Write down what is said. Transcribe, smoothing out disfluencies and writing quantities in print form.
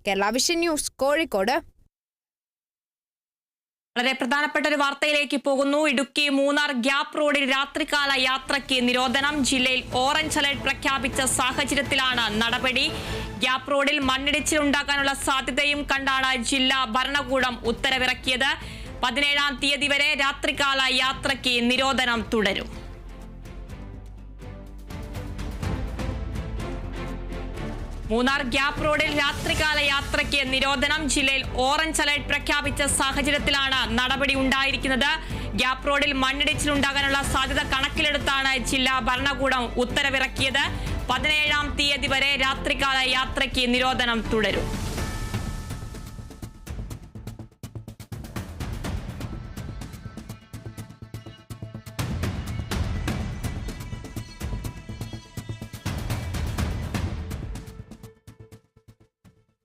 Kerala vision news Kozhikode. വളരെ പ്രധാനപ്പെട്ട ഒരു വാർത്തയിലേക്ക് പോകുന്നു. ഇടുക്കി മൂന്നാർ ഗ്യാപ്പ് റോഡിൽ രാത്രികാല യാത്രയ്ക്ക് നിരോധനം. ജില്ലയിൽ ഓറഞ്ച് അലർട്ട് പ്രഖ്യാപിച്ച സാഹചര്യത്തിലാണ് നടപടി. ഗ്യാപ്പ് റോഡിൽ മണ്ണിടിച്ചിൽ ഉണ്ടാകാനുള്ള സാധ്യതയും കണ്ടാണ് ജില്ലാ ഭരണകൂടം ഉത്തരവിറക്കിയത്. 17-ാം തീയതി വരെ രാത്രികാല യാത്രയ്ക്ക് നിരോധനം തുടരും. മൂന്നാർ ഗ്യാപ്പ് റോഡിൽ രാത്രികാല യാത്രയ്ക്ക് നിരോധനം. ജില്ലയിൽ ഓറഞ്ച് അലർട്ട് പ്രഖ്യാപിച്ച സാഹചര്യത്തിലാണ് നടപടി ഉണ്ടായിരിക്കുന്നത്. ഗ്യാപ്പ് റോഡിൽ മണ്ണിടിച്ചിൽ ഉണ്ടാകാനുള്ള സാധ്യത കണക്കിലെടുത്താണ് ജില്ലാ ഭരണകൂടം ഉത്തരവിറക്കിയത്. 17-ാം തീയതി വരെ രാത്രികാല യാത്രയ്ക്ക് നിരോധനം തുടരും.